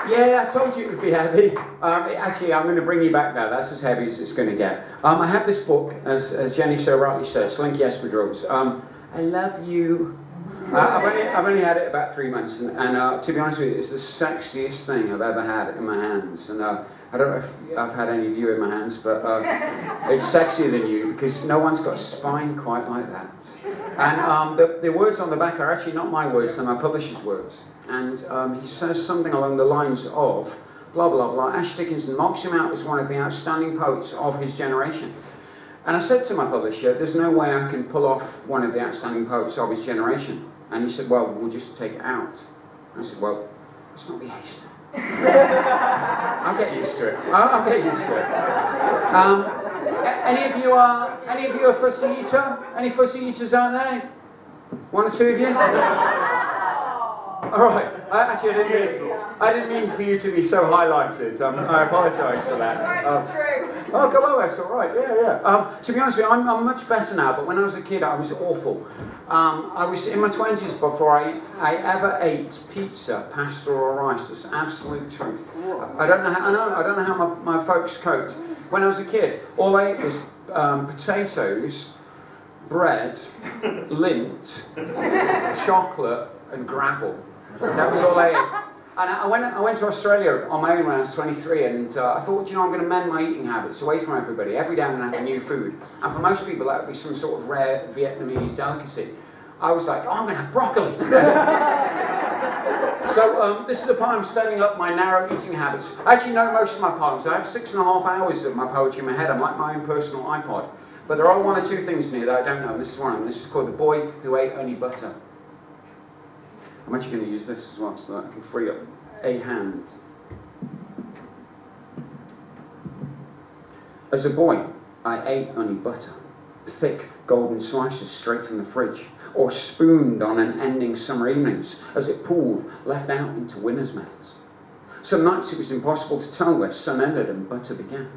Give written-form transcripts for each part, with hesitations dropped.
Yeah, I told you it would be heavy. Actually, I'm going to bring you back now. That's as heavy as it's going to get. I have this book, as Jenny so rightly said, Slinky Espadrilles. I love you. I've only had it about 3 months, and to be honest with you, it's the sexiest thing I've ever had in my hands. And I don't know if I've had any of you in my hands, but it's sexier than you because no one's got a spine quite like that. And the words on the back are actually not my words, they're my publisher's words. And he says something along the lines of, blah, blah, blah, Ash Dickinson marks him out as one of the outstanding poets of his generation. And I said to my publisher, there's no way I can pull off one of the outstanding poets of his generation. And he said, well, we'll just take it out. And I said, well, let's not be hasty. I'll get used to it. I'll get used to it. Any of you are fussy eater? Any fussy eaters out there? One or two of you? All right. Actually, I didn't mean for you to be so highlighted. I apologise for that. Oh, come on, that's all right. Yeah. To be honest with you, I'm much better now. But when I was a kid, I was awful. I was in my 20s before I ever ate pizza, pasta, or rice. That's absolute truth. I don't know how my folks coped. When I was a kid, all I ate was potatoes, bread, lint, chocolate, and gravel. That was all I ate. And I went to Australia on my own when I was 23, and I thought, you know, I'm going to mend my eating habits away from everybody. Every day I'm going to have new food. And for most people, that would be some sort of rare Vietnamese delicacy. I was like, oh, I'm going to have broccoli today. So this is the poem setting up my narrow eating habits. I actually know most of my poems. I have 6.5 hours of my poetry in my head. I'm like my own personal iPod. But there are one or two things in here that I don't know, and this is one of them. This is called The Boy Who Ate Only Butter. I'm actually going to use this as well so that I can free up a hand. As a boy, I ate only butter, thick golden slices straight from the fridge, or spooned on unending summer evenings as it pooled, left out into winter's medals. Some nights it was impossible to tell where sun ended and butter began.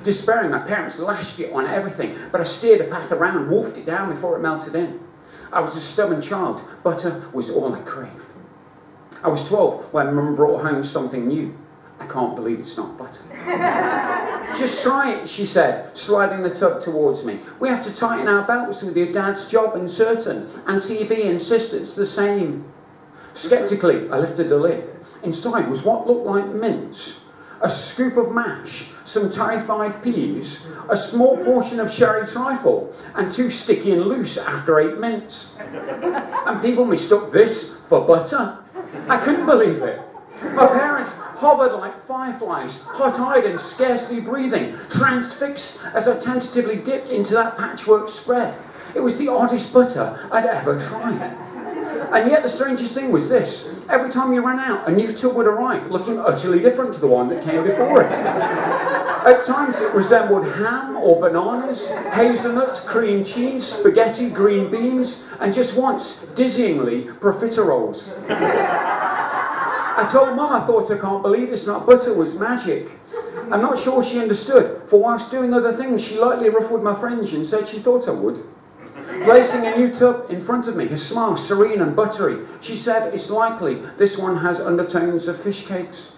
Despairing, my parents lashed it on everything, but I steered a path around, wolfed it down before it melted in. I was a stubborn child. Butter was all I craved. I was 12 when Mum brought home something new. I can't believe it's not butter. Just try it, she said, sliding the tub towards me. We have to tighten our belts with your dad's job uncertain, and TV insists it's the same. Skeptically, I lifted the lid. Inside was what looked like mince, a scoop of mash, some terrified peas, a small portion of sherry trifle, and 2 sticky and loose after 8 minutes. And people mistook this for butter. I couldn't believe it. My parents hovered like fireflies, hot-eyed and scarcely breathing, transfixed as I tentatively dipped into that patchwork spread. It was the oddest butter I'd ever tried. And yet the strangest thing was this. Every time you ran out, a new tub would arrive, looking utterly different to the one that came before it. At times it resembled ham or bananas, hazelnuts, cream cheese, spaghetti, green beans, and just once, dizzyingly, profiteroles. I told Mum I thought I can't believe it's not butter was magic. I'm not sure she understood, for whilst doing other things, she lightly ruffled my fringe and said she thought I would. Placing a new tub in front of me, her smile serene and buttery, she said, it's likely this one has undertones of fish cakes.